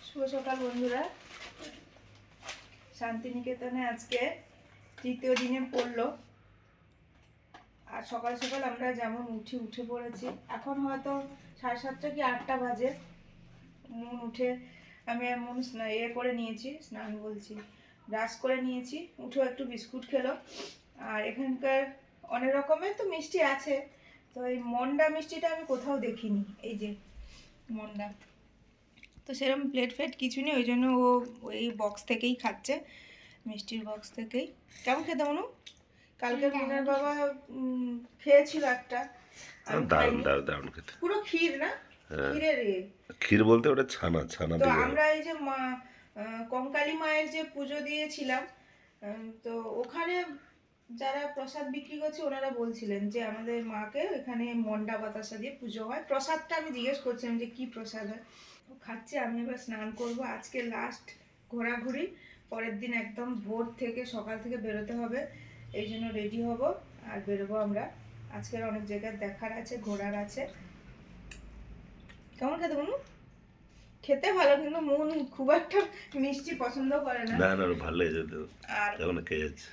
শুভ সকাল বন্ধুরা। শান্তিনিকেতনে আজকে তৃতীয় দিনে পড়লো। আর সকাল সকাল আমরা যেমন উঠে পড়েছি। এখন হয়তো 7:30 কি 8টা বাজে। উঠে আমি এমন করে নিয়েছি, স্নান বলছি, ব্রাশ করে নিয়েছি। উঠেও একটু বিস্কুট খেলো। আর এখানকার অনেক রকমের তো মিষ্টি আছে, তো এই মন্ডা মিষ্টিটা আমি কোথাও দেখিনি। এই যে মন্ডা, তো সেরকম প্লেট ফ্লেট কিছু নেই, ওই জন্য ও ওই বক্স থেকেই খাচ্ছে, মিষ্টির বক্স থেকেই। কেমন খেতে মনু? কালকে মুনের বাবা খেয়েছিল একটা, দারুণ খেতে, পুরো ক্ষীর না, ক্ষীরের ক্ষীর বলতে ওটা ছানা ছানা তো দিয়ে। আমরা এই যে কঙ্কালী মায়ের যে পুজো দিয়েছিলাম, তো ওখানে যারা প্রসাদ বিক্রি করছে ওনারা বলছিলেন যে আমাদের মাকে এখানে মন্ডা বাতাসা দিয়ে পুজো হয়। প্রসাদটা আমি জিজ্ঞেস করছিলাম যে কি প্রসাদ হয়। খাচ্ছে। আমি এবার স্নান করব। আজকে লাস্ট ঘোরাঘুরি, পরের দিন একদম ভোর থেকে সকাল থেকে বেরোতে হবে, এই জন্য রেডি হব আর বেরোবো আমরা। আজকের অনেক জায়গায় দেখার আছে, ঘোরার আছে। কেমন খেতে বলুন? খেতে ভালো, কিন্তু মন খুব একটা মিষ্টি পছন্দ করে না। না ভালো লেগেছে তো, আর এখন খেয়ে যাচ্ছে।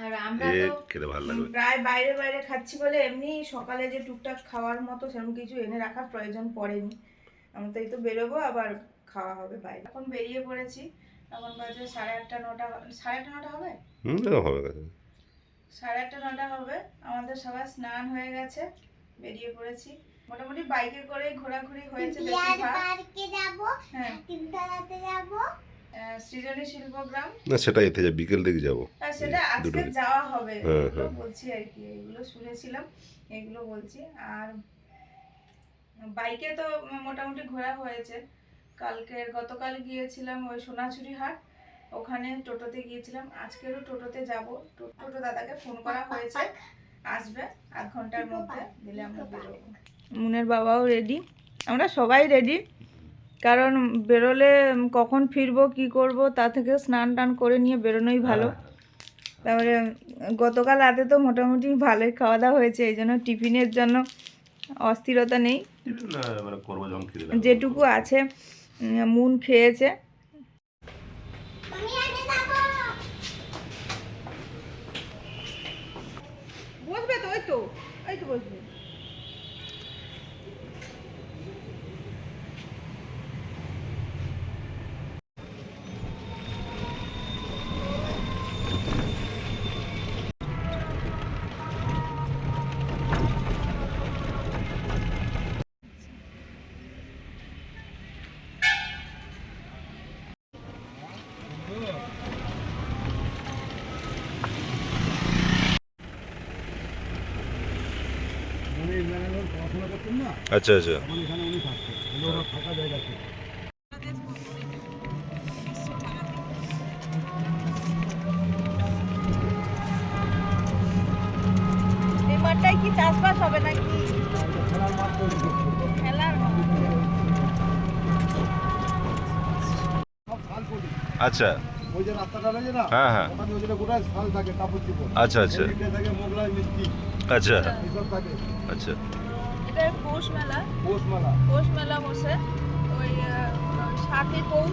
আর আমরা তো খেতে ভালো লাগে, প্রায় বাইরে বাইরে খাচ্ছি বলে এমনি সকালে যে টুকটাক খাওয়ার মতো সেরকম কিছু এনে রাখার প্রয়োজন পড়েনি। আমি তো এই তো বেরোবো, আবার খাওয়া হবে বাইরে। এখন বেরিয়ে পড়েছি, এখন বাজে 8:30 9টা, 8:30 9টা হবে। হবে 8:30 9টা হবে। আমাদের সবাই স্নান হয়ে গেছে, বেরিয়ে পড়েছি। মোটামুটি বাইকে করে ঘোরাঘুরি হয়েছে বেশিরভাগ। পার্কে যাব, তিনতলাতে যাব, সৃজনী শিল্পগ্রাম না, সেটা এতে যাব, বিকেল দিকে যাব। সেটা আজকে যাওয়া হবে, এগুলো বলছি আর কি, এগুলো শুনেছিলাম, এগুলো বলছি। আর বাইকে তো মোটামুটি ঘোরা হয়েছে। গতকাল গিয়েছিলাম ওই সোনাঝুরি হাট, ওখানে টোটোতে গিয়েছিলাম। আজকেরও টোটোতে যাব। টোটো দাদাকে ফোন করা হয়েছে, আসবে আধ ঘন্টার মধ্যে, দিলে আমরা বেরোবো। মুনের বাবাও রেডি, আমরা সবাই রেডি। কারণ বেরোলে কখন ফিরবো কি করব, তা থেকে স্নান টান করে নিয়ে বেরোনোই ভালো। তারপরে গতকাল রাতে তো মোটামুটি ভালোই খাওয়া দাওয়া হয়েছে, এই জন্য টিফিনের জন্য অস্থিরতা নেই। যেটুকু আছে মুন খেয়েছে। বসবে তো, ওই তো বসবে। আচ্ছা আচ্ছা, এই মাঠটাই কি চাষবাস হবে নাকি? খেলার আচ্ছা, ওই যে রাস্তাটা রয়েছে না, হ্যাঁ ওখানে ওই যে গোটা শাল থাকে, কাপড় চোপড়। আচ্ছা আচ্ছা, এদিকে থাকে মোগলাই মিষ্টি, আচ্ছা এইসব থাকে। আচ্ছা, এটা পৌষ মেলা বসে ওই 7ই পৌষ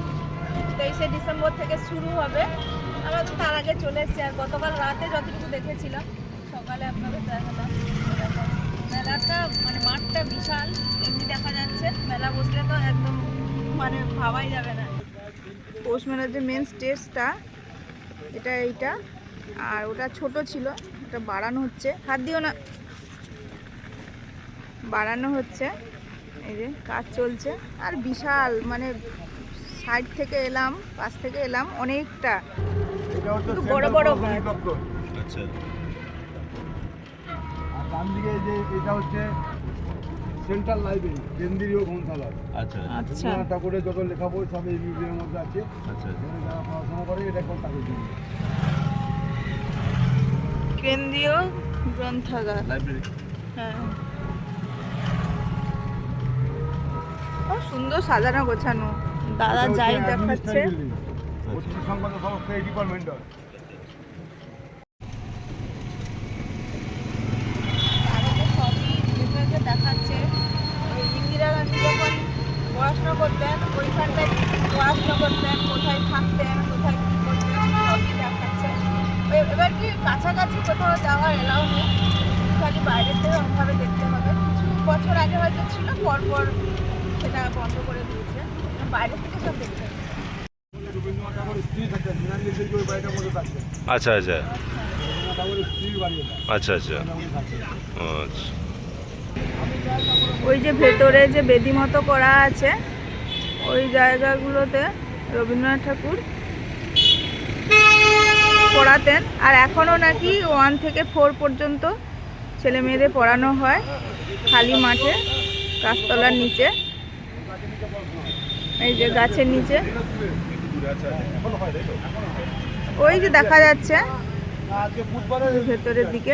23শে ডিসেম্বর থেকে শুরু হবে। আমরা তো তার আগে চলে এসেছি। আর গতকাল রাতে যতটুকু দেখেছিলাম, সকালে আপনাদের দেখালাম। মেলাটা মানে মাঠটা বিশাল, এমনি দেখা যাচ্ছে। মেলা বসলে তো একদম মানে ভাবাই যাবে না। পৌষ মেলার যে মেন স্টেজটা এইটা, আর ওটা ছোট ছিল, ওটা বাড়ানো হচ্ছে। হাত দিও না, বাড়ানো হচ্ছে। এই যে কাজ চলছে। আর বিশাল, মানে সাইড থেকে এলাম, পাশ থেকে এলাম, অনেকটা বড় বড় গাছ। আচ্ছা, আর ডান দিকে যে এটা হচ্ছে সেন্ট্রাল লাইব্রেরি, কেন্দ্রীয় গ্রন্থাগার। আচ্ছা আচ্ছা, ঠাকুরের যত লেখা বই সব এই মিউজিয়ামের মধ্যে আছে। আচ্ছা, এখানে যারা পড়াশোনা করে এটা কোন কাগজ দিয়ে কেন্দ্রীয় গ্রন্থাগার, লাইব্রেরি। হ্যাঁ, খুব সুন্দর সাজানো গোছানো। দাদা যাই দেখাচ্ছে। সংক্রান্ত সমস্ত এই ডিপার্টমেন্টাল। দেখাচ্ছে ওই ইন্দিরা গান্ধী যখন পড়াশোনা করতেন ওইখানটায় পড়াশোনা করতেন, কোথায় থাকতেন, কোথায় কী করতেন সবই দেখাচ্ছে। এবার কি কাছাকাছি কোথাও যাওয়ার এলাও নেই, খালি বাইরের থেকে ওইভাবে দেখতে হবে। কিছু বছর আগে হয়তো ছিল, পরপর সেটা বন্ধ করে দিয়েছে, বাইরে থেকে সব দেখতে হবে। রবীন্দ্রনাথ ঠাকুরের স্ত্রী থাকতেন, মৃণালিনী ওই বাড়িটার মধ্যে থাকতেন। আচ্ছা আচ্ছা রবীন্দ্রনাথ ঠাকুরের স্ত্রীর বাড়ি এটা। আচ্ছা আচ্ছা ওখানে উনি থাকতেন। আচ্ছা ওই যে ভেতরে যে বেদি মতো করা আছে, ওই জায়গাগুলোতে রবীন্দ্রনাথ ঠাকুর পড়াতেন। আর এখনও নাকি 1 থেকে 4 পর্যন্ত ছেলে মেয়েদের পড়ানো হয় খালি মাঠে, গাছতলার নিচে, এই যে গাছের নিচে। ওই যে দেখা যাচ্ছে ভেতরের দিকে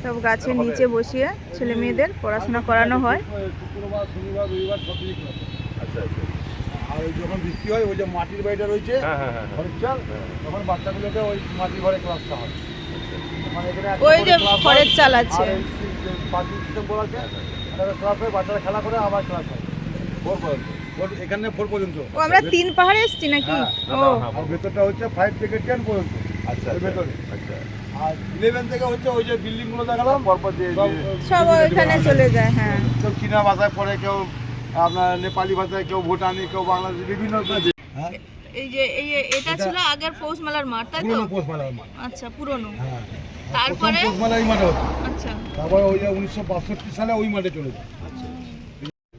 সব গাছের নিচে বসিয়ে ছেলে মেয়েদের পড়াশোনা করানো হয়। শুক্রবার, শনিবার, রবিবার সব দিনই ক্লাস হয়। আচ্ছা আচ্ছা আর ওই যখন বৃষ্টি হয়, ওই যে মাটির বাড়িটা রয়েছে ঘরের চাল, তখন বাচ্চাগুলোকে ওই মাটির ঘরে ক্লাসটা হয়। মানে এখানে একটা ওই করে যে ক্লাস হয়, খড়ের চাল আছে। আর এই পার্কিং সিস্টেম করা আছে, একটা ক্লাস হয়, বাচ্চারা খেলা করে আবার ক্লাস হয় 4 পর্যন্ত। এখানে 4 পর্যন্ত। ও আমরা 3 পাহাড়ে এসেছি নাকি? ও আর ভেতরটা হচ্ছে 5 থেকে 10 পর্যন্ত। আচ্ছা এর ভেতরে। আচ্ছা আর 11 থেকে হচ্ছে ওই যে বিল্ডিং গুলো দেখালাম, পরপর যে সব ওইখানে চলে যায়। হ্যাঁ, কেউ চীনা ভাষায় পড়ে, কেউ আপনার নেপালি ভাষায়, কেউ ভুটানি, কেউ বাংলাদেশি, বিভিন্ন হ্যাঁ এই যে এটা ছিল আগের পৌষমেলার মাঠ, তাই তো? পুরোনো পোষমালার মাঠ। আচ্ছা, পুরনো। হ্যাঁ, তারপরে পোষমালা এই মাঠে হতো। আচ্ছা তারপরে ওই যে 1962 সালে ওই মাঠে চলে যায়।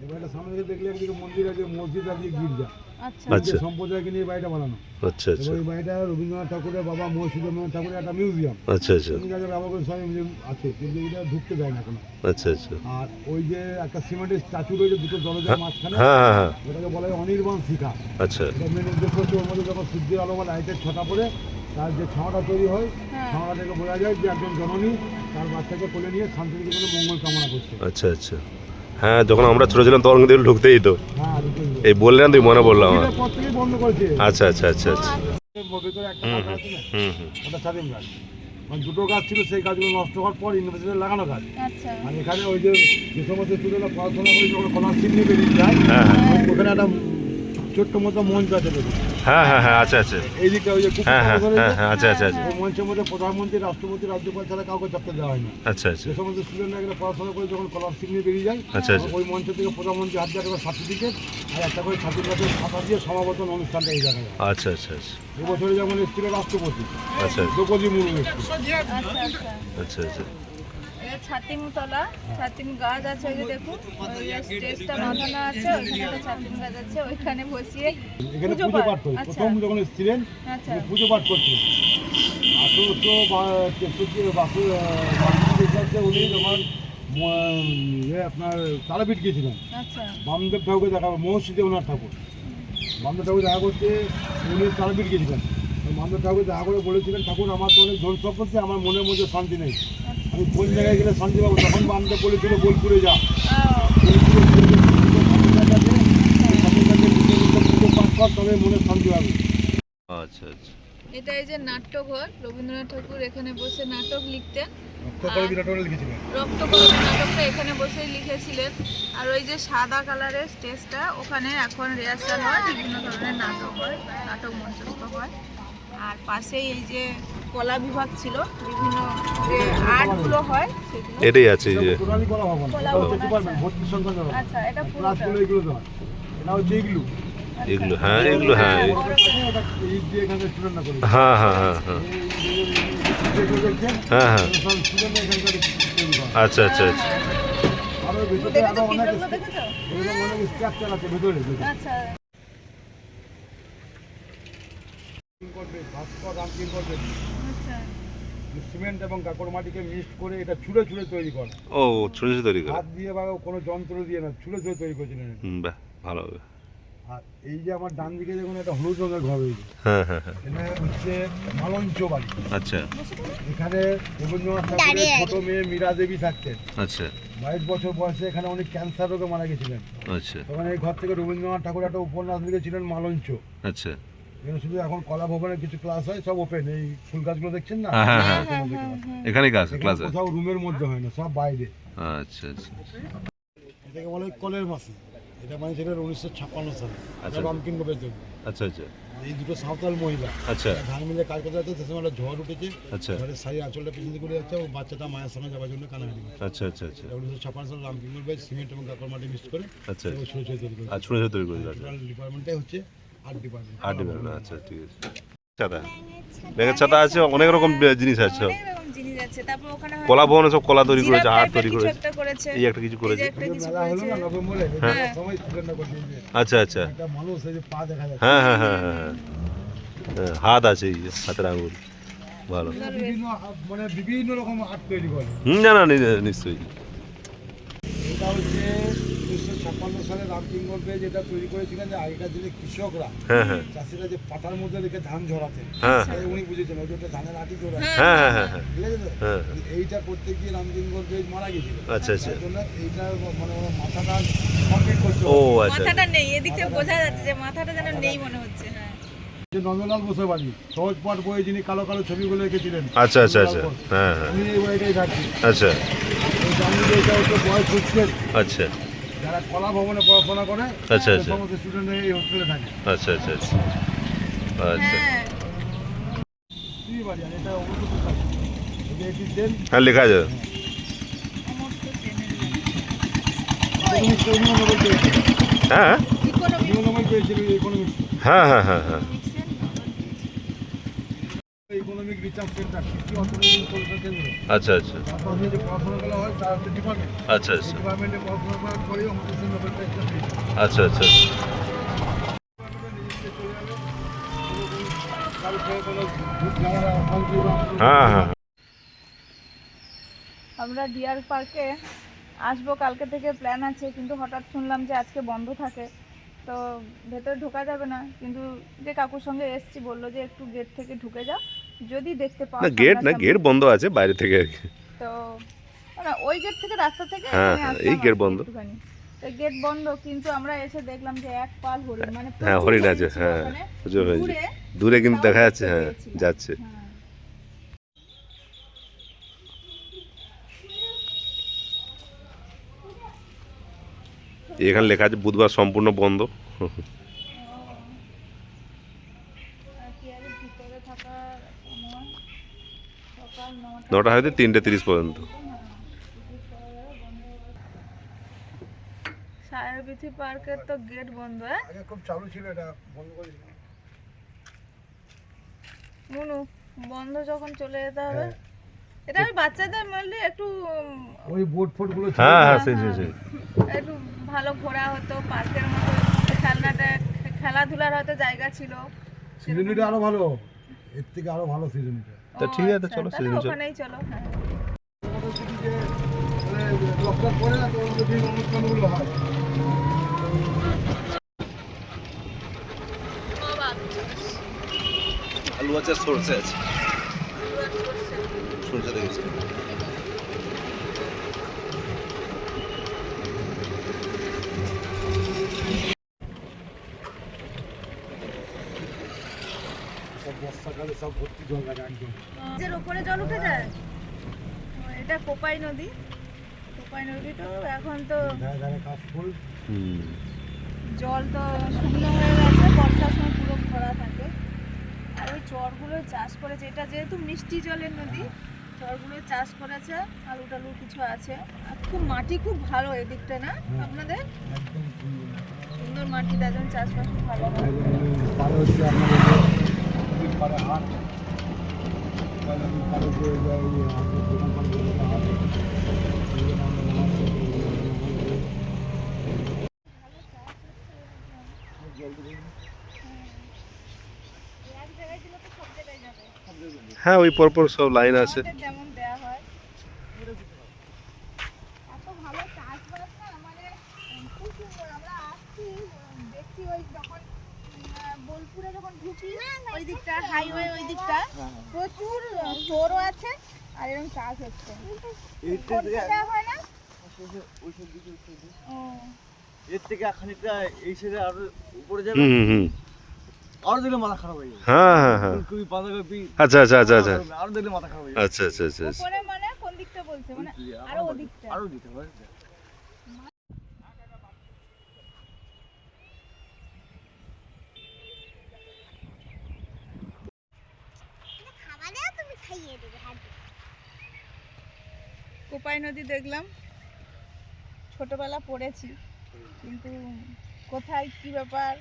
এবারে সামনে থেকে দেখলে একদিকে মন্দির আছে, মসজিদ আছে, গির্জা। আচ্ছা আচ্ছা সম্প্রদায়কে নিয়ে বাড়িটা বানানো। আচ্ছা আচ্ছা ওই বাড়িটা রবীন্দ্রনাথ ঠাকুরের বাবা মহসিদ্দিন ঠাকুরের একটা মিউজিয়াম। আচ্ছা আচ্ছা ব্যবহার করে সবাই মিউজিয়াম আছে, কিন্তু এটা ঢুকতে দেয় না কোনো। আচ্ছা আচ্ছা আর ওই যে একটা সিমেন্টের স্ট্যাচু রয়েছে দুটো দরজার মাঝখানে, হ্যাঁ হ্যাঁ হ্যাঁ ওটাকে বলা হয় অনির্বাণ শিখা। আচ্ছা এটা মেন উদ্দেশ্য হচ্ছে ওর মধ্যে যখন সূর্যের আলো বা লাইটের ছটা পড়ে তার যে ছাওয়াটা তৈরি হয়, হ্যাঁ। ছাওয়াটা থেকে বোঝা যায় যে একজন জননী তার বাচ্চাকে কোলে নিয়ে শান্তির জীবনে মঙ্গল কামনা করছে। আচ্ছা আচ্ছা হ্যাঁ, যখন আমরা ছোট ছিলাম তখন কিন্তু এগুলো ঢুকতেই তো। হ্যাঁ, দুটোই। এই বললেন তুই মনে পড়লো আমার। এটার পর থেকেই বন্ধ করেছে। আচ্ছা আচ্ছা আচ্ছা আচ্ছা ভেতরে একটা হুম গাছ আছে না, হুম হুম ওটা ছাতিম গাছ। মানে দুটো গাছ ছিল, সেই গাছগুলো নষ্ট হওয়ার পর ইউনিভার্সিটিতে লাগানো গাছ। আচ্ছা আর এখানে ওই যে সমস্ত স্টুডেন্টরা পড়াশোনা করে যখন স্কলারশিপ নিয়ে বেরিয়ে যায়, হ্যাঁ হ্যাঁ ওখানে একটা ছোট্ট মতো মঞ্চ আছে দেখুন। হ্যাঁ হ্যাঁ হ্যাঁ আচ্ছা আচ্ছা এই দিকটা ওই যে কুকুর হ্যাঁ হ্যাঁ পালন হ্যাঁ করেছে, হ্যাঁ আচ্ছা আচ্ছা আচ্ছা ওই মঞ্চের মধ্যে প্রধানমন্ত্রী, রাষ্ট্রপতি, রাজ্যপাল ছাড়া কাউকে চাপতে দেওয়া হয় না। আচ্ছা আচ্ছা যে সমস্ত স্টুডেন্টরা এখানে পড়াশোনা করে যখন স্কলারশিপ নিয়ে বেরিয়ে যায়, আচ্ছা আচ্ছা ওই মঞ্চ থেকে প্রধানমন্ত্রী হাত দিয়ে একটা সার্টিফিকেট আর একটা করে ছাত্রীর কাছে খাতা দিয়ে সমাবর্তন অনুষ্ঠানটা এই দেখা যায়। আচ্ছা আচ্ছা আচ্ছা এবছরে যেমন এসেছিল রাষ্ট্রপতি আচ্ছা দ্রৌপদী মুর্মু এসেছিল। আচ্ছা আচ্ছা আচ্ছা আচ্ছা এটা ছাতিমতলা, ছাতিম গাছ আছে, ওই যে দেখুন ওই যে স্টেজটা বাঁধানো আছে, ওইখানে একটা ছাতিম গাছ আছে, ওইখানে বসিয়ে এখানে পুজো পুজো পাঠ। পাঠ করে আচ্ছা। প্রথম যখন এসেছিলেন আচ্ছা উনি পুজো পাঠ করছিলেন। 1863 উনি যখন আপনার তারাপীঠ গিয়েছিলেন, আচ্ছা বামদেব ঠাকুরকে দেখা, মহর্ষিতে ওনার ঠাকুর বামদেব ঠাকুর দেখা করতে উনি তারাপীঠ গিয়েছিলেন। বামদেব ঠাকুর দেখা করে বলেছিলেন, ঠাকুর আমার তো অনেক ধন সম্পত্তি, আমার মনের মধ্যে শান্তি নেই, আমি কোন জায়গায় গেলে শান্তি পাবো? তখন বামদেব বলেছিল বোলপুরে যা, পুজো পাঠ কর, তবে মনে শান্তি পাবে। আচ্ছা আচ্ছা এটা এই যে নাট্যঘর, রবীন্দ্রনাথ ঠাকুর এখানে বসে নাটক লিখতেন। রক্তকরবী নাটক লিখেছিলেন। রক্তকরবী নাটকটা এখানে বসেই লিখেছিলেন। আর ওই যে সাদা কালারের স্টেজটা, ওখানে এখন রিহার্সাল হয়, বিভিন্ন ধরনের নাটক হয়, নাটক মঞ্চস্থ হয়। আর পাশেই এই যে কলা বিভাগ ছিল, বিভিন্ন যে আর্টগুলো হয় সেগুলো। এটাই আছে এই যে টোটালি করা হবে না, কলা এটা হচ্ছে ভবন, ডিপার্টমেন্ট, আচ্ছা। ভর্তি সংখ্যা দেওয়া। আচ্ছা, এটা পুরোটা। ক্লাসগুলো এইগুলো দেওয়া, এটা হচ্ছে এইগুলো। এগুলো হ্যাঁ এগুলো হ্যাঁ ওটা ইট দিয়ে এখানে স্টুডেন্টরা করে। হ্যাঁ হ্যাঁ হ্যাঁ হ্যাঁ যেগুলো দেখছেন, হ্যাঁ হ্যাঁ সব স্টুডেন্টরা এখানকার তৈরি করে। আচ্ছা আচ্ছা আচ্ছা আরো ভেতরে দেখেছো আরো অনেক পিলারগুলো দেখেছো? এরকম অনেক স্ট্রাকচার আছে ভেতরে। আচ্ছা ভাস্কর রামকিন করবে আচ্ছা সিমেন্ট এবং কাকড় মাটিকে মিক্সড করে এটা ছুঁড়ে ছুঁড়ে তৈরি করে, ও ছোটো ছোটো তৈরি করে হাত দিয়ে বা কোনো যন্ত্র দিয়ে না, ছুঁড়ে ছুঁড়ে তৈরি করেছিলেন। বাহ ভালো হবে আর এই যে আমার ডান দিকে দেখুন একটা হলুদ রঙের ঘর রয়েছে, হ্যাঁ হ্যাঁ হ্যাঁ এটা হচ্ছে মালঞ্চ বাড়ি। আচ্ছা এখানে রবীন্দ্রনাথ ঠাকুরের ছোট মেয়ে মীরা দেবী থাকতেন। আচ্ছা 22 বছর বয়সে এখানে অনেক ক্যান্সার রোগে মারা গেছিলেন। আচ্ছা তখন এই ঘর থেকে রবীন্দ্রনাথ ঠাকুর একটা উপন্যাস লিখেছিলেন মালঞ্চ। আচ্ছা এখানে শুধু এখন কলা ভবনের কিছু ক্লাস হয়, সব ওপেন। এই ফুল গাছগুলো দেখছেন না, হ্যাঁ, হ্যাঁ, হ্যাঁ হ্যাঁ হ্যাঁ এখানে কাজ এখানে ক্লাস কোথাও রুমের মধ্যে হয় না, সব বাইরে। আচ্ছা আচ্ছা এটাকে বলে কলের মাসি। এটা বানিয়েছিলেন 1956 সালে। আচ্ছা। এটা রামকিঙ্গবের জন্য। আচ্ছা আচ্ছা এই দুটো সাঁওতাল মহিলা আচ্ছা ধান মিলে কাজ করতে যাচ্ছে, সে সময় একটা ঝড় উঠেছে, আচ্ছা ঘরের শাড়ি আঁচলটা পিছন দিকে করে যাচ্ছে, ও বাচ্চাটা মায়ের সঙ্গে যাওয়ার জন্য কানাকাটি করছে। আচ্ছা আচ্ছা আচ্ছা 1956 সালে রামকিঙ্গবের সিমেন্ট এবং কাকর মাটি মিক্স করে আচ্ছা এবং ছোটো ছোটো তৈরি করে। আর ছোটো ছোটো তৈরি করে দিল। টোটাল ডিপার্টমেন্টটাই হচ্ছে আর্ট ডিপার্টমেন্ট। আট ডিপার্টমেন্ট, আচ্ছা ঠিক আছে। ছাতা, ব্যাঙের ছাতা আছে, অনেক রকম জিনিস আছে। অনেক রকম জিনিস আছে। তারপর ওখানে হয় কলা ভবনে সব কলা তৈরি করেছে, জিরাফ হাট টাইপের তৈরি কিছু করেছে, একটা করেছে। এই একটা কিছু করেছে। একটা কিছু মেলা হলো করেছে। না নভেম্বরে, হ্যাঁ। সবাই স্টুডেন্টরা করছে। আচ্ছা আচ্ছা একটা মানুষ এই যে পা দেখা যাচ্ছে। হ্যাঁ হ্যাঁ হ্যাঁ হ্যাঁ হ্যাঁ হ্যাঁ, হাত আছে, এই যে হাতের আঙুল, ভালো। বিভিন্ন মানে বিভিন্ন রকম আর্ট তৈরি করে। না না নিশ্চয়ই। এটা হচ্ছে 1956 সালে রামকিঙ্গবে যেটা তৈরি করেছিলেন, যে আগেকার দিনে কৃষকরা, হ্যাঁ হ্যাঁ চাষিরা যে পাটার মধ্যে রেখে ধান ঝরাতেন, হ্যাঁ তাই উনি বুঝেছেন ওই যে ওটা ধানের আটি ঝরায়। হ্যাঁ হ্যাঁ হ্যাঁ হ্যাঁ ঠিক আছে তো? হ্যাঁ এইটা করতে গিয়ে রামকিঙ্গবে মারা গেছিল। আচ্ছা আচ্ছা তার জন্য এইটা মানে ওর মাথাটা কমপ্লিট করতে ও হবে। আচ্ছা মাথাটা নেই, এদিক থেকে বোঝা যাচ্ছে যে মাথাটা যেন নেই মনে হচ্ছে। হ্যাঁ, যে নন্দলাল বসে বাড়ি সহজ পাঠ বইয়ে যিনি কালো কালো ছবিগুলো এঁকেছিলেন, আচ্ছা আচ্ছা আচ্ছা হ্যাঁ হ্যাঁ উনি এই বইটাই থাকছেন। আচ্ছা এটা হচ্ছে বয়স হোস্টেল, আচ্ছা যারা কলা ভবনে পড়াশোনা করে আচ্ছা সে আচ্ছা সমস্ত স্টুডেন্ট এই হোস্টেলে থাকে। আচ্ছা আচ্ছা আচ্ছা আচ্ছা হ্যাঁ, কি বাড়ি আর এটা অবস্থিত থাকে। এই যে এটি দেন হ্যাঁ লেখা আছে। আমার তো চেনে না। ইকোনমিক্স পেয়েছিল, হ্যাঁ ইকোনমিক্স ইকোনমিক্স পেয়েছিল, ইকোনমিক্স হ্যাঁ হ্যাঁ হ্যাঁ হ্যাঁ ইকোনমিক রিসার্চ সেন্টার, কৃষি অর্থনৈতিক পরিষেবা কেন্দ্র। আচ্ছা আচ্ছা তারপর যে পড়াশোনাগুলো হয় তার হচ্ছে ডিপার্টমেন্ট। আচ্ছা এই আচ্ছা ডিপার্টমেন্টে পড়াশোনা করার পরেই আমাদের সে নোবেল প্রাইজটা পেয়েছে। আচ্ছা আচ্ছা হ্যাঁ হ্যাঁ আমরা ডিয়ার পার্কে আসবো, কালকে থেকে প্ল্যান আছে, কিন্তু হঠাৎ শুনলাম যে আজকে বন্ধ থাকে, তো ভেতরে ঢোকা যাবে না। কিন্তু যে কাকুর সঙ্গে এসছি বললো যে একটু গেট থেকে ঢুকে যাও, যদি দেখতে পাও। না গেট না, সামনাসামনি। গেট বন্ধ আছে বাইরে থেকে আর কি। তো না, ওই গেট থেকে রাস্তা থেকে হ্যাঁ, এখানে হ্যাঁ, আসলাম এই আর গেট কি বন্ধ। একটুখানি। তো গেট বন্ধ, কিন্তু আমরা এসে দেখলাম যে এক পাল হরিণ, মানে হ্যাঁ প্রচুর হরিণ আছে, ছিল হ্যাঁ ওখানে। প্রচুর হয়েছে, দূরে দূরে কিন্তু তাও দেখা যাচ্ছে, দেখতে হ্যাঁ পেয়েছিলাম। যাচ্ছে। হ্যাঁ। এখানে লেখা আছে বুধবার সম্পূর্ণ বন্ধ। আর কি আরে ভিতরে থাকার সময় সকাল 9টা হয়তো 3:30 পর্যন্ত। সায়রবীথি পার্কের তো গেট বন্ধ। হ্যাঁ আগে খুব চালু ছিল, এটা বন্ধ করে দিল। মুনু, বন্ধ যখন চলে যেতে হবে। এটা ওই বাচ্চাদের মধ্যে একটু ওই বোর্ড ফোর্ড গুলো ছিল। হ্যাঁ হ্যাঁ সেই সেই সেই একটু ভালো ঘোরা হতো, পার্কের মতো খেলনাটা, খেলাধুলার হয়তো জায়গা ছিল। সিজনটা আরো ভালো, এর থেকে আরো ভালো সিজনটা। তা ঠিক আছে, আচ্ছা, চলো তাহলে সেদিন চলো। ওখানেই চলো। হ্যাঁ, লকডাউন পরে না তো যদি অনুষ্ঠানগুলো হয়। আলু আছে, সরষে আছে, সরষে দেখেছি। সব বর্ষাকালে সব ভর্তি জল লাগে একদম। এর উপরে জল উঠে যায়। এটা কোপাই নদী। কোপাই নদীটা এখন তো ধারে ধারে কাশফুল। জল তো শুকনো হয়ে গেছে, বর্ষার সময় পুরো ভরা থাকে। আর ওই চরগুলো চাষ করেছে, এটা যেহেতু মিষ্টি জলের নদী, চরগুলো চাষ করেছে, আলু টালু কিছু আছে। আর খুব মাটি খুব ভালো এদিকটা, না আপনাদের? একদম সুন্দর মাটি, তার জন্য চাষবাস খুব ভালো হয়। পারে হচ্ছে আপনাদের পারে হাট, পারে যে দোকান পান করে হাট। এক জায়গায় দিলে তো সব জায়গায় যাবে। হ্যাঁ ওই পরপর সব লাইন আছে। আমাদের যেমন দেয়া হয়। এত ভালো চাষবাস না, মানে খুব সুন্দর। আমরা আসছি, দেখছি ওই যখন বোলপুরে যখন ঢুকি ওই দিকটা, হাইওয়ে ওই দিকটা প্রচুর স্টোরও আছে আর এরকম চাষ হচ্ছে। দেওয়া হয় না? ও, এর থেকে খানিকটা এই সাইডে আরো উপরে যাবে, হুম হুম আরো দেখলে মাথা খারাপ হয়ে যাবে। হ্যাঁ হ্যাঁ হ্যাঁ ফুলকপি, বাঁধাকপি, আচ্ছা আচ্ছা আচ্ছা আচ্ছা আরো দেখলে মাথা খারাপ হয়ে যাবে। আচ্ছা আচ্ছা আচ্ছা আচ্ছা উপরে মানে কোন দিকটা বলছে, মানে আরো ওদিকটা? আরো দিতে হবে। কোপাই নদী দেখলাম, ছোটবেলা পড়েছি, কিন্তু কোথায় কি ব্যাপার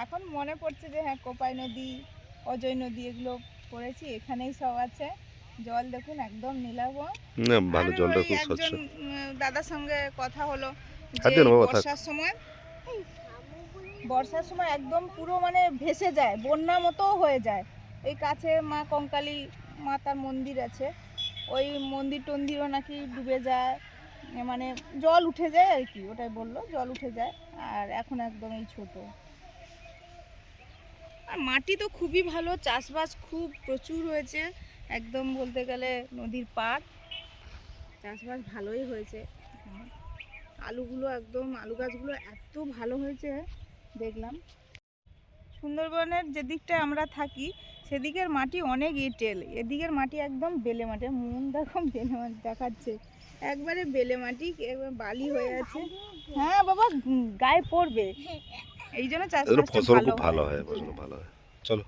এখন মনে পড়ছে যে হ্যাঁ কোপাই নদী, অজয় নদী এগুলো পড়েছি, এখানেই সব আছে। জল দেখুন একদম নীলাভ। না ভালো, আর জলটা ওই খুব স্বচ্ছ। একজন দাদার সঙ্গে কথা হলো হাত যে দিও না বাবা, থাক। বর্ষার সময় একদম পুরো মানে ভেসে যায়, বন্যা মতো হয়ে যায়। এই কাছে মা কঙ্কালী মাতার মন্দির আছে, ওই মন্দির টন্দিরও নাকি ডুবে যায়, মানে জল উঠে যায় আর কি, ওটাই বললো জল উঠে যায়। আর এখন একদম এই ছোট, আর মাটি তো খুবই ভালো, চাষবাস খুব প্রচুর হয়েছে, একদম বলতে গেলে নদীর পাড়, চাষবাস ভালোই হয়েছে। আলুগুলো একদম, আলু গাছগুলো এত ভালো হয়েছে দেখলাম। সুন্দরবনের যে দিকটায় আমরা থাকি সেদিকের মাটি অনেক এঁটেল, এদিকের মাটি একদম বেলে মাটি, মন দেখো বেলে মাটি দেখাচ্ছে, একবারে বেলে মাটি, একবার বালি হয়ে আছে। হ্যাঁ বাবা, গায়ে পড়বে, এই জন্য চাষবাসটা ফসল ভালো খুব ভালো হয়। হয়, ফসল ভালো হয়। চলো।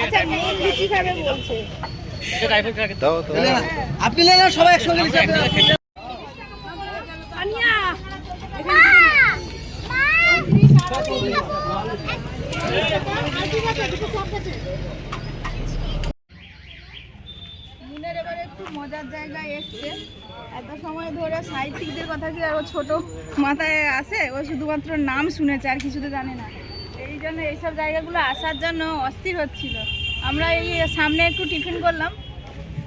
আচ্ছা, মেয়ে লুচি খাবে বলছে। দাও তো। আপনি না সবাই একসঙ্গে মুনের এবারে একটু মজার জায়গায় এসছে, এত সময় ধরে সাহিত্যিকদের কথা কি আর ও ছোট মাথায় আসে, ও শুধুমাত্র নাম শুনেছে আর কিছু তো জানে না, এই জন্য এইসব জায়গাগুলো আসার জন্য অস্থির হচ্ছিল। আমরা এই সামনে একটু টিফিন করলাম,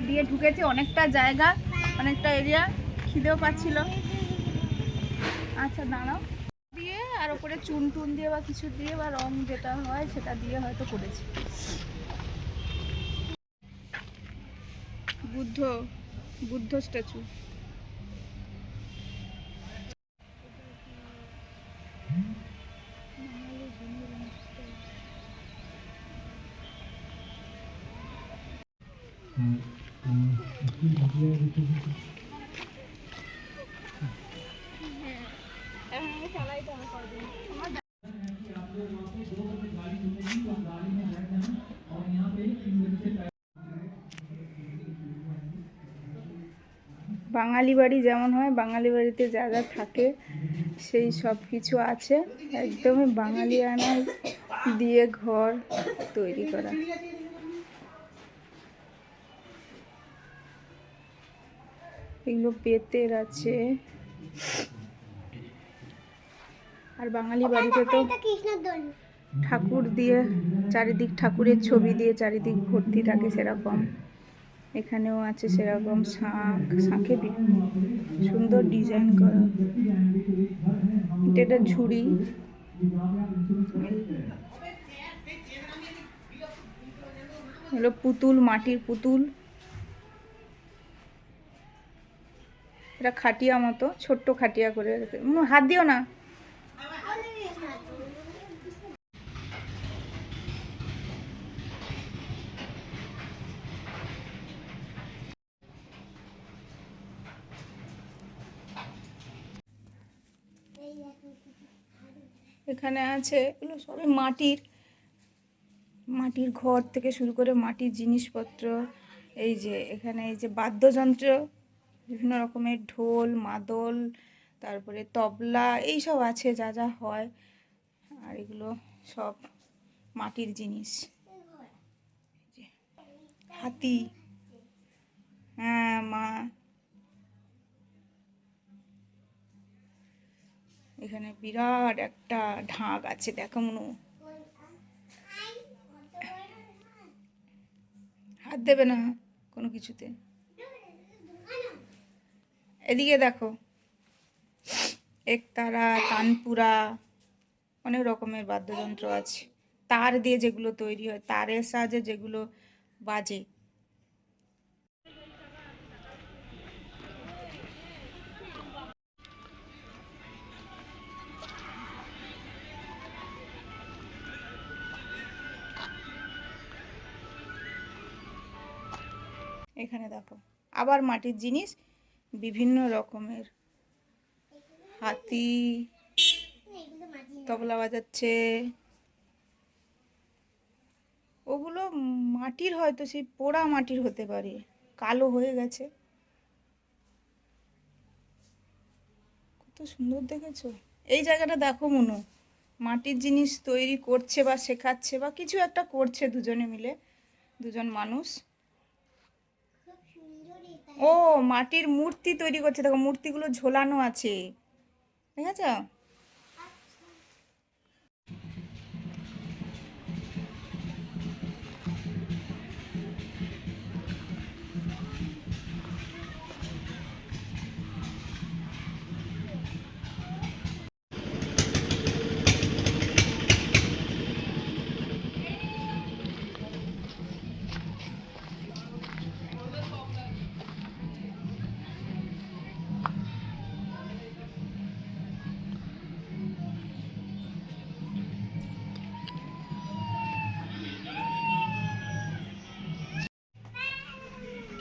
দিয়ে ঢুকেছি, অনেকটা জায়গা, অনেকটা এরিয়া, খিদেও পাচ্ছিল। আচ্ছা দাঁড়াও, দিয়ে আর ওপরে চুন টুন দিয়ে বা কিছু দিয়ে বা রং যেটা হয় সেটা দিয়ে হয়তো করেছি। বুদ্ধ স্ট্যাচু। বাঙালি বাড়ি যেমন হয়, বাঙালি বাড়িতে যা যা থাকে সেই সব কিছু আছে, একদমই বাঙালিয়ানায় দিয়ে ঘর তৈরি করা। এগুলো বেতের আছে, আর বাঙালি বাড়িতে তো ঠাকুর দিয়ে চারিদিক, ঠাকুরের ছবি দিয়ে চারিদিক ভর্তি থাকে, সেরকম এখানেও আছে সেরকম শাঁখ, শাঁখে সুন্দর ডিজাইন করা। এটা ঝুড়ি, হলো পুতুল, মাটির পুতুল, এটা খাটিয়া মতো, ছোট্ট খাটিয়া করে, হাত দিও না। এখানে আছে এগুলো সবই মাটির ঘর থেকে শুরু করে মাটির জিনিসপত্র। এই যে এখানে এই যে বাদ্যযন্ত্র, বিভিন্ন রকমের ঢোল, মাদল, তারপরে তবলা, এই সব আছে যা যা হয়, আর এগুলো সব মাটির জিনিস। হাতি, হ্যাঁ মা, এখানে বিরাট একটা ঢাক আছে, দেখো মনু, দেবে না কোনো কিছুতে। এদিকে দেখো, একতারা, তানপুরা, অনেক রকমের বাদ্যযন্ত্র আছে। তার দিয়ে যেগুলো তৈরি হয়, তারের সাহায্যে যেগুলো বাজে। এখানে দেখো আবার মাটির জিনিস বিভিন্ন রকমের, হাতি তবলা বাজাচ্ছে। ওগুলো মাটির, হয়তো সেই পোড়া মাটির হতে পারে, কালো হয়ে গেছে। কত সুন্দর দেখেছো এই জায়গাটা। দেখো মনু, মাটির জিনিস তৈরি করছে বা শেখাচ্ছে বা কিছু একটা করছে দুজনে মিলে, দুজন মানুষ। ও মাটির মূর্তি তৈরি করছে, দেখো মূর্তিগুলো ঝোলানো আছে, দেখেছ?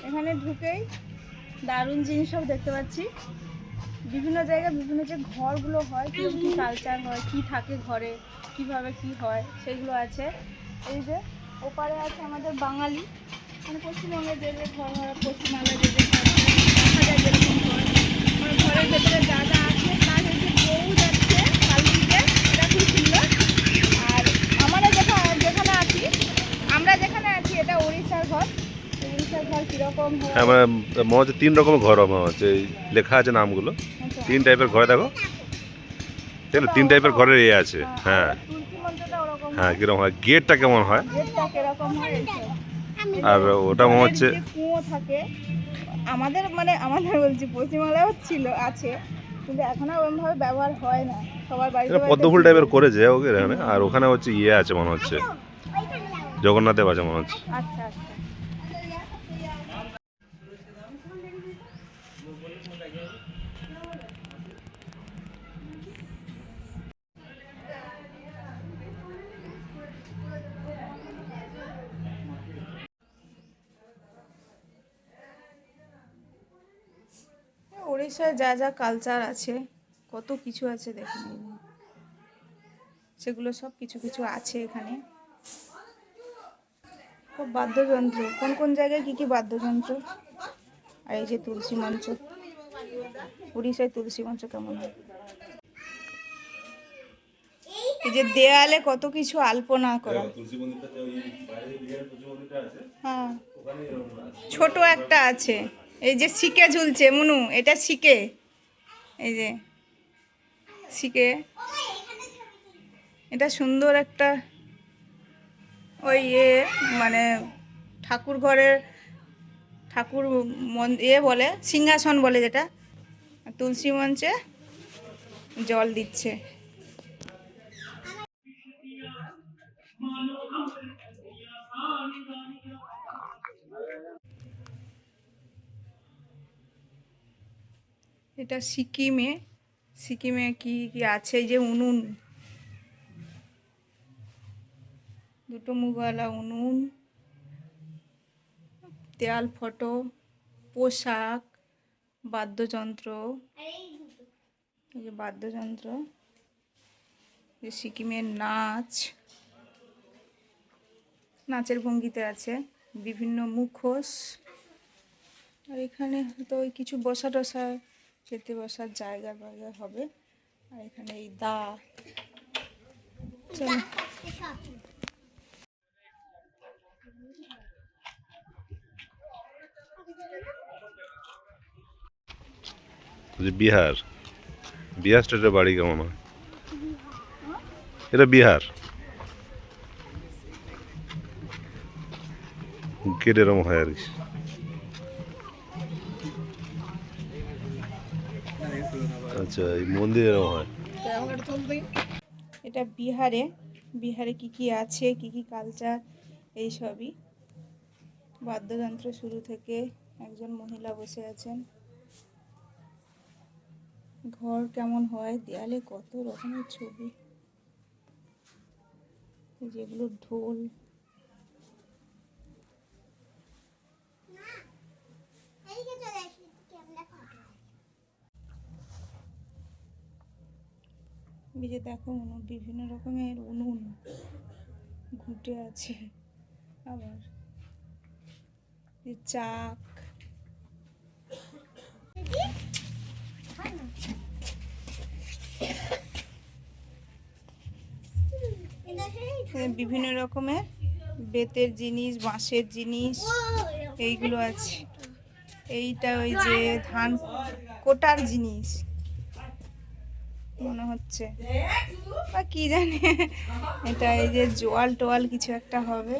এখানে ঢুকেই দারুণ জিনিস সব দেখতে পাচ্ছি। বিভিন্ন জায়গায় বিভিন্ন যে ঘরগুলো হয়, কীরকম কী কালচার হয়, কী থাকে ঘরে, কিভাবে কি হয়, সেগুলো আছে। এই যে ওপারে আছে আমাদের বাঙালি, মানে পশ্চিমবঙ্গের যে যে ঘর হয়, পশ্চিমবাংলায় যে যে ঘর দেখা যায় যেরকম ঘর, মানে ঘরের ভেতরে যা যা আছে তার হচ্ছে বউ যাচ্ছে কালদিকে, এটা খুব সুন্দর। আর আমরা যেখানে আছি এটা উড়িষ্যার ঘর। উড়িষ্যার ঘর কীরকম হয়, হ্যাঁ মানে মনে হচ্ছে 3 রকমের ঘর মনে হচ্ছে, এই লেখা আছে নামগুলো, 3 টাইপের ঘরে দেখো, তাহলে 3 টাইপের ঘরের ইয়ে আছে। হ্যাঁ তুলসী মঞ্চটা ওরকম, হ্যাঁ কিরকম হয়, গেটটা কেমন হয়, গেটটা কিরকম হয় এইসব। আর ওটা মনে হচ্ছে কুয়ো থাকে আমাদের, মানে আমাদের বলছি পশ্চিমবাংলায় আছে, কিন্তু এখন আর ওরকমভাবে ব্যবহার হয় না সবার বাড়িতে। পদ্মফুল টাইপের করেছে ওকে এখানে, আর ওখানে হচ্ছে ইয়ে আছে মনে হচ্ছে, জগন্নাথ দেব আছে মনে হচ্ছে। আচ্ছা আচ্ছা। উড়িষ্যায় যা যা কালচার আছে, কত কিছু আছে দেখে নিন, সেগুলো সব কিছু কিছু আছে এখানে। সব বাদ্যযন্ত্র, কোন কোন জায়গায় কি কি বাদ্যযন্ত্র। আর এই যে তুলসী মঞ্চ, উড়িষ্যায় তুলসী মঞ্চ কেমন হয়। এই যে দেয়ালে কত কিছু আলপনা করা। হ্যাঁ ছোট একটা আছে, এই যে শিকে ঝুলছে মনু, এটা শিকে, এই যে শিকে, এটা সুন্দর একটা ওই মানে ঠাকুর ঘরের ঠাকুর বলে সিংহাসন বলে, যেটা তুলসী মঞ্চে জল দিচ্ছে। এটা সিকিমে কি কি আছে, এই যে উনুন, দুটো মুখওয়ালা উনুন, দেয়াল ফটো, পোশাক, বাদ্যযন্ত্র, এই যে বাদ্যযন্ত্র, যে সিকিমের নাচের ভঙ্গিতে আছে, বিভিন্ন মুখোশ। আর এখানে হয়তো ওই কিছু বসা টসা, খেতে বসার জায়গা হবে। আর এখানে এই দা, চলো বিহার স্টেটের বাড়ি কেমন হয়, এটা বিহার। গেট এরকম হয় আর কি। আচ্ছা, এই মন্দির এরকম হয়। এটা বিহারে, বিহারে কি কি আছে, কি কি কালচার, এই সবই। বাদ্যযন্ত্র শুরু থেকে একজন মহিলা বসে আছেন। ঘর কেমন হয়, দেয়ালে কত রকমের ছবি, যেগুলো ঢোল। এই যে দেখো বিভিন্ন রকমের উনুন ঘুঁটে আছে, আবার চাক। বিভিন্ন রকমের বেতের জিনিস, বাঁশের জিনিস এইগুলো আছে। এইটা ওই যে ধান কোটার জিনিস মনে হচ্ছে, বা কি জানি। এটা এই যে জোয়াল টোয়াল কিছু একটা হবে।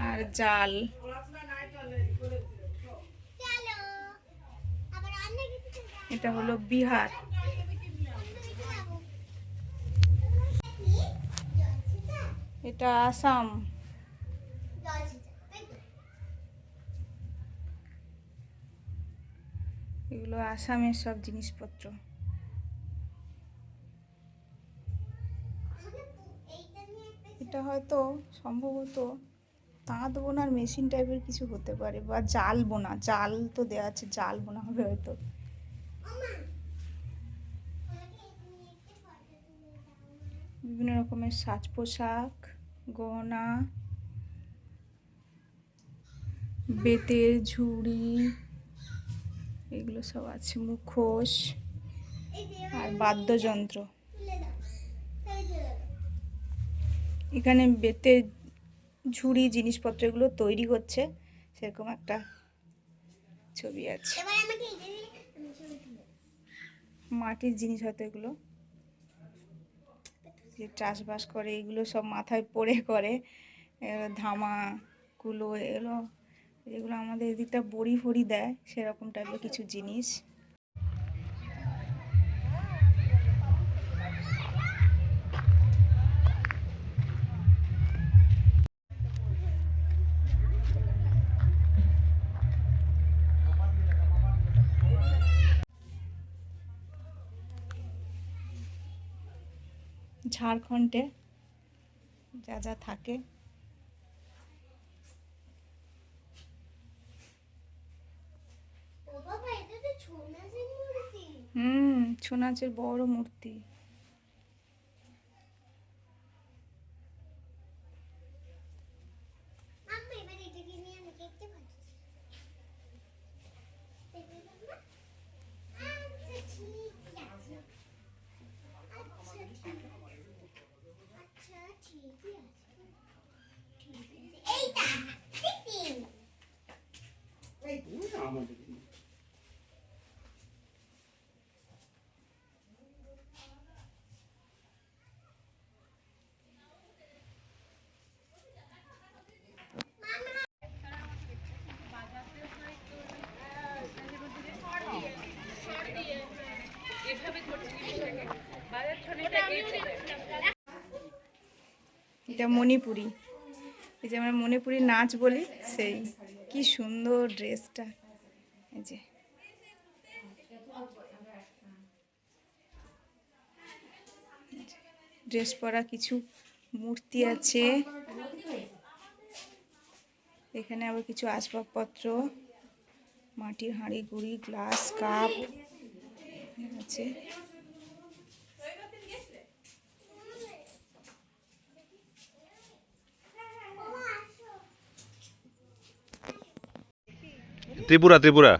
আর জাল। এটা হলো বিহার। এটা আসাম। এগুলো আসামের সব জিনিসপত্র। এটা হয়তো সম্ভবত তাঁত বোনার মেশিন টাইপের কিছু হতে পারে, বা জাল বোনা, জাল তো দেওয়া আছে, জাল বোনা হবে হয়তো। বিভিন্ন রকমের সাজ পোশাক, গহনা, বেতের ঝুড়ি, এগুলো সব আছে, মুখোশ আর বাদ্যযন্ত্র। এখানে বেতের ঝুড়ি জিনিসপত্র এগুলো তৈরি করছে, সেরকম একটা ছবি আছে। মাটির জিনিস হয়তো এগুলো, যে চাষবাস করে এগুলো সব মাথায় পরে করে। ধামা কুলো এগুলো, যেগুলো আমাদের এদিকটা বড়ি ফড়ি দেয়, সেরকম টাইপের কিছু জিনিস। ঝাড়খণ্ডে যা যা থাকে। ছৌ নাচের বড় মূর্তি। এটা মণিপুরি, এই যে আমরা মণিপুরি নাচ বলি, সেই কি সুন্দর ড্রেসটা। এই যে ড্রেস পরা কিছু মূর্তি আছে। এখানে আবার কিছু আসবাবপত্র, মাটির হাঁড়ি গুঁড়ি, গ্লাস, কাপ আছে। ত্রিপুরা, ত্রিপুরা।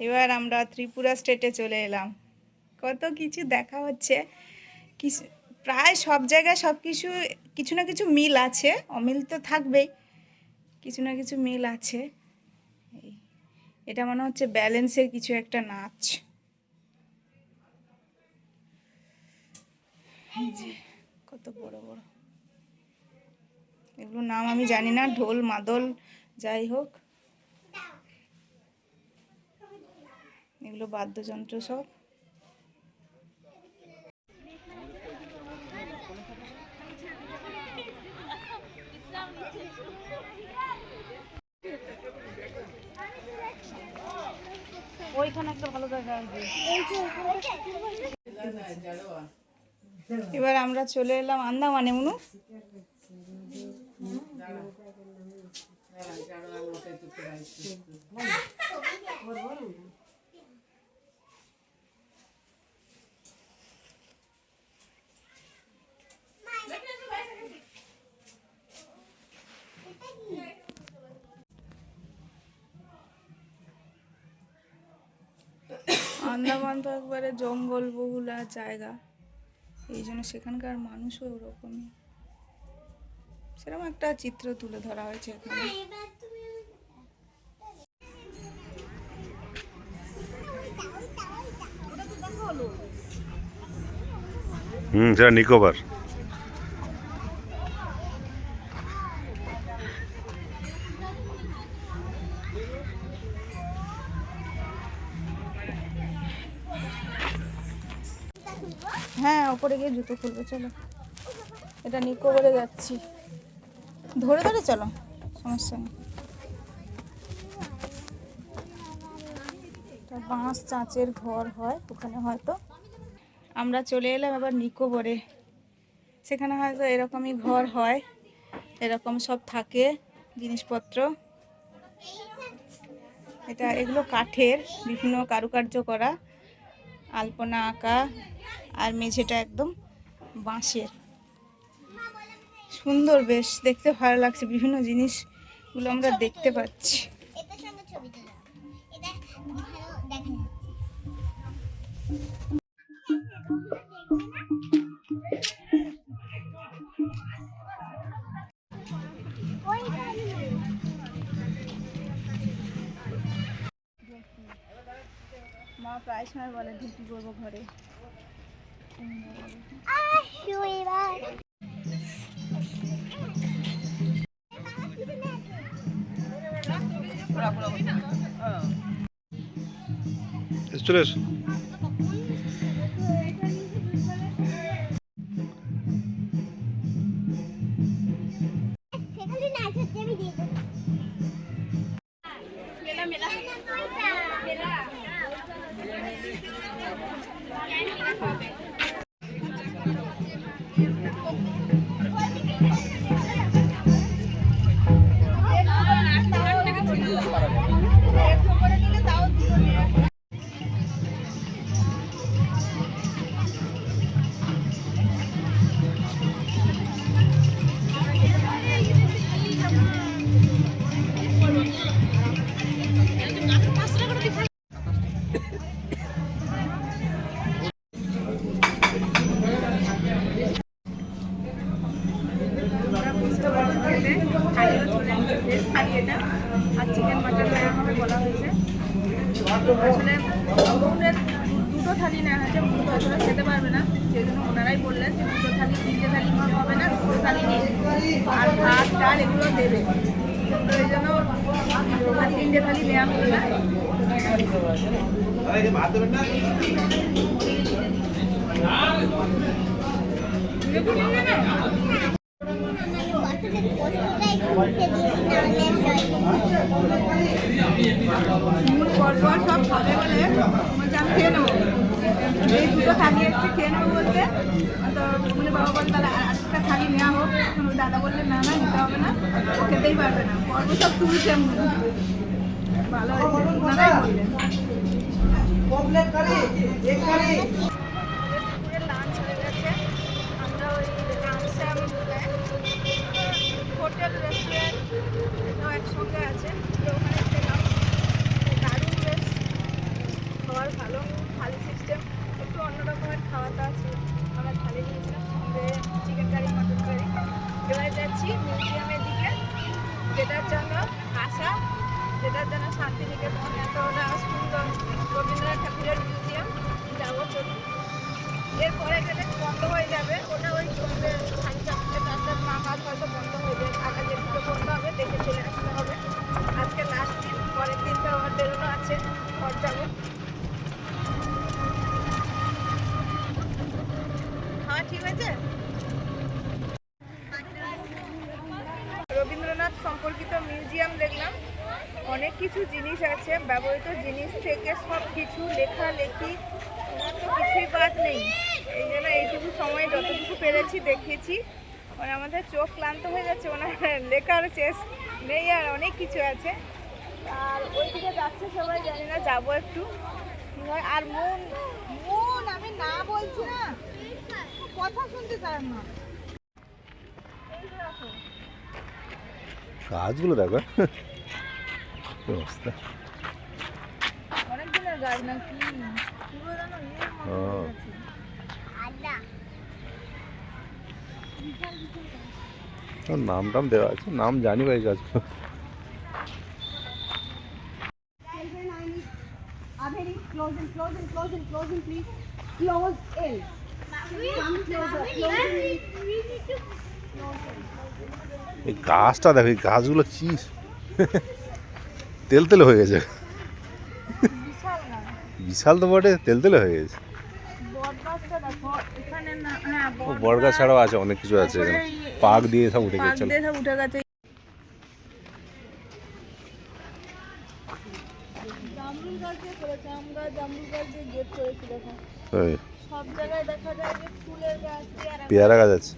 এবার আমরা ত্রিপুরা স্টেটে চলে এলাম। কত কিছু দেখা হচ্ছে, কিছু প্রায় সব জায়গায় সব কিছু কিছু না কিছু মিল আছে, অমিল তো থাকবেই, কিছু না কিছু মিল আছে। এই এটা মনে হচ্ছে ব্যালেন্সের কিছু একটা নাচ। এই যে কত বড় বড়, এগুলো নাম আমি জানি না, ঢোল মাদল যাই হোক, এগুলো বাদ্যযন্ত্র সব। ওইখানে একটা ভালো জায়গা আছে। এবার আমরা চলে এলাম আন্দামানে। মনু আন্দামান তো একবারে জঙ্গল বহুল জায়গা, এই জন্য সেখানকার মানুষও ওরকমই, সেরকম একটা চিত্র তুলে ধরা হয়েছে এখানে। সেটা নিকোবর। হ্যাঁ, ওপরে গিয়ে জুতো খুলবে, চলো। এটা নিকোবরে যাচ্ছি, ধরে ধরে চলো, সমস্যা নেই। বাঁশ চাঁচের ঘর হয় ওখানে হয়তো। আমরা চলে এলাম এবার নিকোবরে, সেখানে হয়তো এরকমই ঘর হয়, এরকম সব থাকে জিনিসপত্র। এগুলো কাঠের, বিভিন্ন কারুকার্য করা, আলপনা আঁকা, আর মেঝেটা একদম বাঁশের। সুন্দর, বেশ দেখতে ভালো লাগছে, বিভিন্ন জিনিসগুলো আমরা দেখতে পাচ্ছি। মা প্রায় সময় বলে ঢুকি করবো ঘরে। চলে এসো। আর চিকেন মাটন নেওয়া হবে বলা হয়েছে। আসলে দুটো থালি নেওয়া হয়েছে, দুটো আসলে খেতে পারবে না, সেই জন্য ওনারাই বললেন যে দুটো থালি, তিনটে থালি হবে না, দুটো থালি নিয়ে আর ভাত ডাল এগুলো দেবে, ওই জন্য তিনটে থালি নেওয়া হবে না। পরপর সব খাবে বলে বলছে আমি খেয়ে নেবো, এই দুটো থালি এসছে খেয়ে নেবো বলতে, তো বলে বাবা বলে তাহলে আরেকটা থালি নেওয়া হোক। ওই দাদা বললেন না না নিতে হবে না, ও খেতেই পারবে না, পরপর সব তুলছে। ভালো হয়েছে, ওনারাই বললেন। লাঞ্চ হয়ে গেছে, আমরা ওই হোটেল রেস্টুরেন্ট একসঙ্গে আছে, তো ওখানে খেলাম, দারুণ বেশ খাবার ভালো, থালি সিস্টেম একটু অন্য রকমের খাওয়া দাওয়া আছে। আমরা থালি নিয়েছিলাম, সঙ্গে চিকেন কারি, মটন কারি। এবারে যাচ্ছি মিউজিয়ামের দিকে, যেটার জন্য আসা যেটার জন্য শান্তিনিকেতন এতটা সুন্দর রবীন্দ্রনাথ ঠাকুরের মিউজিয়াম যাবো চলুন। এরপরে গেলে বন্ধ হয়ে যাবে, ওটা ওই সন্ধ্যে 4:30 নাগাদ হয়তো বন্ধ হয়ে যাবে। আগে যেদিকে বন্ধ হবে দেখে চলে আসতে হবে। আজকে লাস্ট দিন, পরের দিনটা আমার বেরোনো আছে, ঘর যাবো। হ্যাঁ ঠিক আছে। রবীন্দ্রনাথ সম্পর্কিত মিউজিয়াম দেখলাম, অনেক কিছু জিনিস আছে, ব্যবহৃত জিনিস থেকে সব কিছু, লেখালেখি, ওনার তো কিছুই বাদ নেই। এই জন্য এইটুকু সময় যতটুকু পেরেছি দেখিয়েছি। মানে আমাদের চোখ ক্লান্ত হয়ে যাচ্ছে, ওনার লেখার শেষ নেই, আর অনেক কিছু আছে। আর ওইদিকে যাচ্ছে সবাই, জানি না, যাবো একটু কি হয়। আর মন মন আমি না বলছি না, কথা শুনতে চায় না। এই দেখো গাছগুলো দেখো কি অবস্থা। অনেক দিনের গাছ না কি পুরো জানো নাম টাম দেওয়া আছে, নাম জানি ভাই গাছগুলো। এই গাছটা দেখো, এই গাছগুলো কি তেলতেলে হয়ে গেছে। বিশাল না, বিশাল তো বটে, তেলতেলে হয়ে গেছে। বট গাছটা দেখো এখানে না। হ্যাঁ বড় গাছ ছাড়াও আছে, অনেক কিছু আছে এখানে, পাক দিয়ে সব উঠে পাক গেছে। দিয়ে সব উঠে গেছে। জামরুল গাছ দিয়ে করেছে, আম গাছ, জামরুল গাছ দিয়ে গেট করেছে দেখো। ওই সব জায়গায় দেখা যায় যে ফুলের গাছ, পেয়ারা গাছ আছে।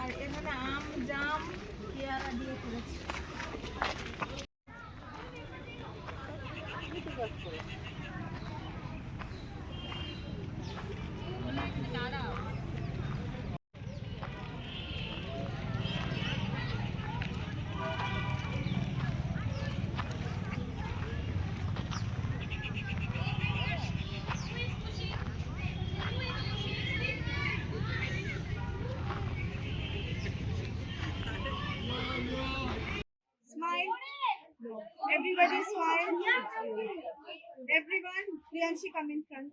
আর এখানে আম, জাম, পেয়ারা দিয়ে করেছে। Smile. Everybody smile. Everyone, Priyanshi, come in front.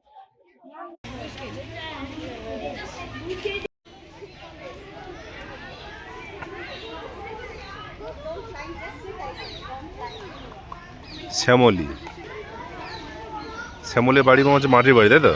Shyamoli, শ্যামলের বাড়ি মনে হচ্ছে মাটির বাড়ি, তাই তো?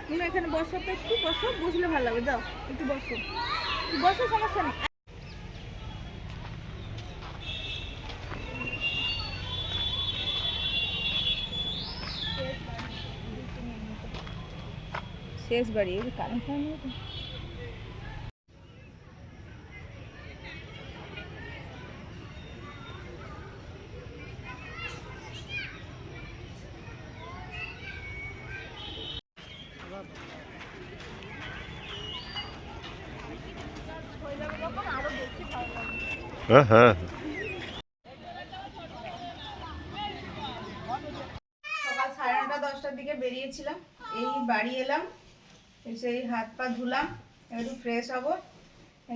তুমি এখানে বসো তো, একটু বসো, বুঝলে ভালো লাগবে। যাও একটু বসো, বসো, সমস্যা নেই। শেষ বাড়ি কারণ হ্যাঁ হ্যাঁ। সকাল 9:30-10টার দিকে বেরিয়েছিলাম, এই বাড়ি এলাম, এসে এই হাত পা ধুলাম, একটু ফ্রেশ হবো,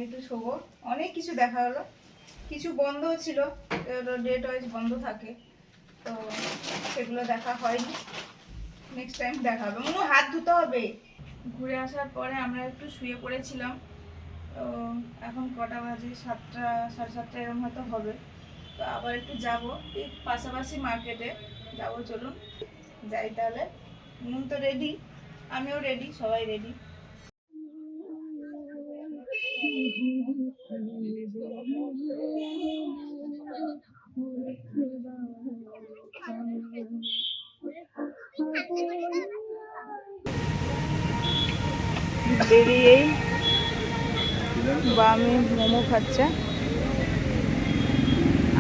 একটু শোবো। অনেক কিছু দেখা হলো, কিছু বন্ধ ছিল, ডেট ওয়াইজ বন্ধ থাকে, তো সেগুলো দেখা হয়নি। নেক্সট টাইম দেখা হবে। মনে হাত ধুতে হবে। ঘুরে আসার পরে আমরা একটু শুয়ে পড়েছিলাম, তো এখন কটা বাজে, 7টা 7:30 এরকম হয়তো হবে। তো আবার একটু যাব, এই পাশাপাশি মার্কেটে যাব, চলুন যাই তাহলে। নুন তো রেডি, আমিও রেডি, সবাই রেডি। বেরিয়েই বামি মোমো খাচ্ছে,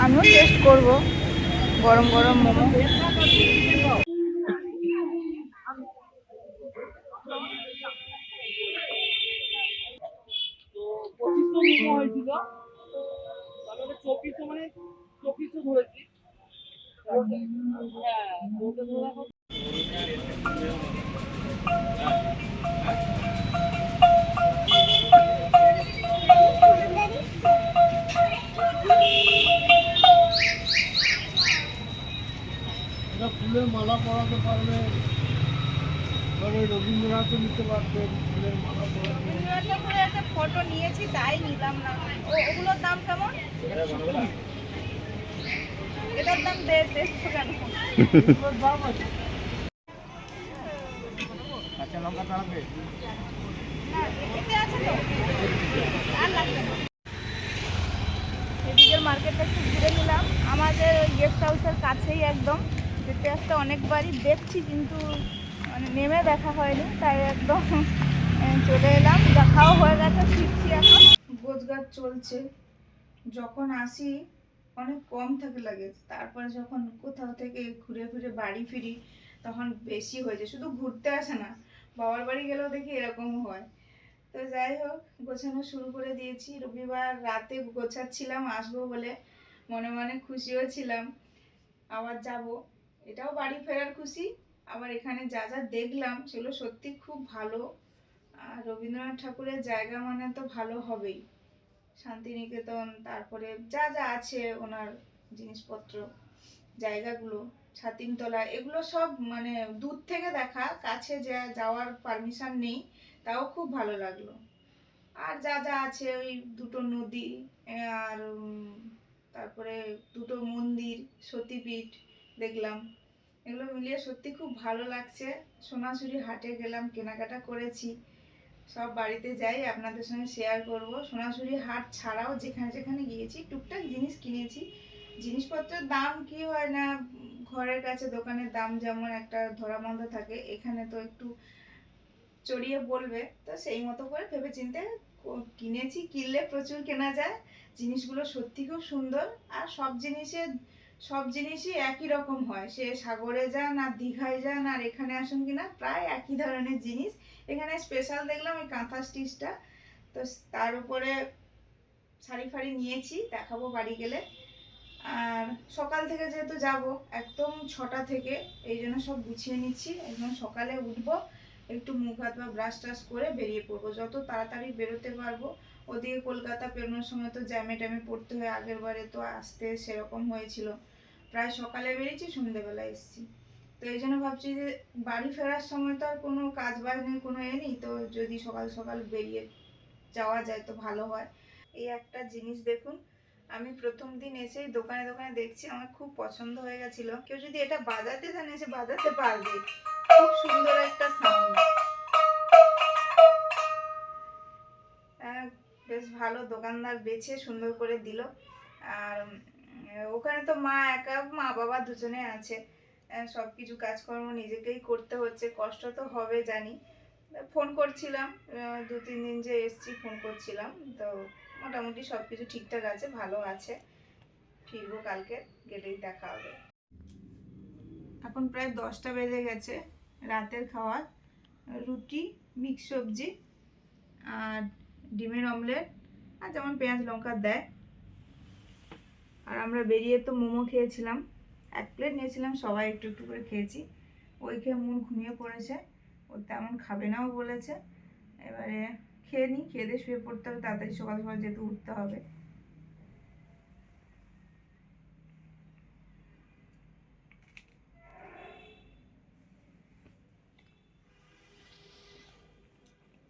আমিও টেস্ট করব গরম গরম মোমো। এটা ফুলের মালা পরাতে পারবে, তবে রবীন্দ্রনাথও নিতে পারতেন ফুলের মালা পরাতে। একটা ফটো নিয়েছি তাই নিলাম না। ওগুলোর দাম কেমন? এটার দাম দেড়শো কেন? এগুলোর দাম আছে। কাঁচা লঙ্কা দাঁড়াবে। না, এতে আছে তো? আর লাগবে না। এদিকের মার্কেটটা একটু ঘুরে নিলাম, আমাদের ওই গেস্ট হাউসের কাছেই একদম। যেতে আসতে অনেকবারই দেখছি কিন্তু মানে নেমে দেখা হয়নি, তাই একদম চলে এলাম। দেখাও হয়ে গেছে, ফিরছি এখন। গোছগাছ চলছে। যখন আসি অনেক কম থাকে লাগে, তারপরে যখন কোথাও থেকে ঘুরে ঘুরে বাড়ি ফিরি তখন বেশি হয়ে যায়। শুধু ঘুরতে আসে না, বাবার বাড়ি গেলেও দেখি এরকম হয়। তো যাই হোক, গোছানো শুরু করে দিয়েছি। রবিবার রাতে গোছাচ্ছিলাম আসবো বলে, মনে মনে খুশিও ছিলাম আবার যাব, এটাও বাড়ি ফেরার খুশি। আবার এখানে যা যা দেখলাম সেগুলো সত্যি খুব ভালো। আর রবীন্দ্রনাথ ঠাকুরের জায়গা মানে তো ভালো হবেই। শান্তিনিকেতন, তারপরে যা যা আছে ওনার জিনিসপত্র, জায়গাগুলো, ছাতিমতলা, এগুলো সব মানে দূর থেকে দেখা, কাছে যাওয়ার পারমিশন নেই, তাও খুব ভালো লাগলো। আর যা যা আছে ওই দুটো নদী, আর তারপরে দুটো মন্দির, সতীপীঠ দেখলাম, এগুলো মিলিয়ে সত্যি খুব ভালো লাগছে। সোনাঝুরি হাটে গেলাম, কেনাকাটা করেছি, সব বাড়িতে যাই আপনাদের সঙ্গে শেয়ার করব। সোনাঝুরি হাট ছাড়াও যেখানে যেখানে গিয়েছি টুকটাক জিনিস কিনেছি। জিনিসপত্রের দাম কি হয় না, ঘরের কাছে দোকানের দাম যেমন একটা ধরাবন্ধ থাকে, এখানে তো একটু চড়িয়ে বলবে, তো সেই মতো করে ভেবেচিন্তে কিনেছি। কিনলে প্রচুর কেনা যায়, জিনিসগুলো সত্যি খুব সুন্দর। আর সব জিনিসই একই রকম হয়, সে সাগরে যান আর দীঘায় যান আর এখানে আসুন কিনা প্রায় একই ধরনের জিনিস। এখানে স্পেশাল দেখলাম ওই কাঁথা স্টিচটা, তো তার উপরে শাড়ি ফাড়ি নিয়েছি, দেখাবো বাড়ি গেলে। আর সকাল থেকে যেহেতু যাব একদম 6টা থেকে, এই জন্য সব গুছিয়ে নিচ্ছি। একদম সকালে উঠবো, একটু মুখ হাত বা ব্রাশ টাশ করে বেরিয়ে পড়বো, যত তাড়াতাড়ি বেরোতে পারবো। ওদিকে কলকাতা পেরোনোর সময় তো জ্যামে ট্যামে পড়তে হয়, আগের বারে তো আসতে সেরকম হয়েছিল। প্রায় সকালে বেরিয়েছি, সন্ধ্যেবেলা এসেছি। তো এই জন্য ভাবছি যে বাড়ি ফেরার সময় তো আর কোনো কাজ বাজ নেই, কোনো নেই, তো যদি সকাল সকাল বেরিয়ে যাওয়া যায় তো ভালো হয়। এই একটা জিনিস দেখুন, আমি প্রথম দিন এসেই দোকানে দোকানে দেখছি, আমার খুব পছন্দ হয়ে গেছিলো। কেউ যদি এটা বাজাতে জানে সে বাজাতে পারবে, খুব সুন্দর একটা সাউন্ড। বেশ ভালো, দোকানদার বেছে সুন্দর করে দিল। আর ওখানে তো মা একা, মা বাবা দুজনে আছে, সব কিছু কাজকর্ম নিজেকেই করতে হচ্ছে, কষ্ট তো হবে জানি। ফোন করছিলাম, 2-3 দিন যে এসছি ফোন করছিলাম, তো মোটামুটি সব কিছু ঠিকঠাক আছে, ভালো আছে। ফিরবো কালকে, গেলেই দেখা হবে। এখন প্রায় 10টা বেজে গেছে, রাতের খাওয়ার রুটি, মিক্স সবজি আর ডিমের অমলেট, আর যেমন পেঁয়াজ লঙ্কা দেয়। আর আমরা বেরিয়ে তো মোমো খেয়েছিলাম, 1 প্লেট নিয়েছিলাম, সবাই একটু একটু করে খেয়েছি। ওই খেয়ে মন ঘুমিয়ে পড়েছে, ও তেমন খাবে নাও বলেছে। এবারে খেয়ে নিই, খেয়ে দিয়ে শুয়ে পড়তে হবে তাড়াতাড়ি, সকাল সকাল যেহেতু উঠতে হবে।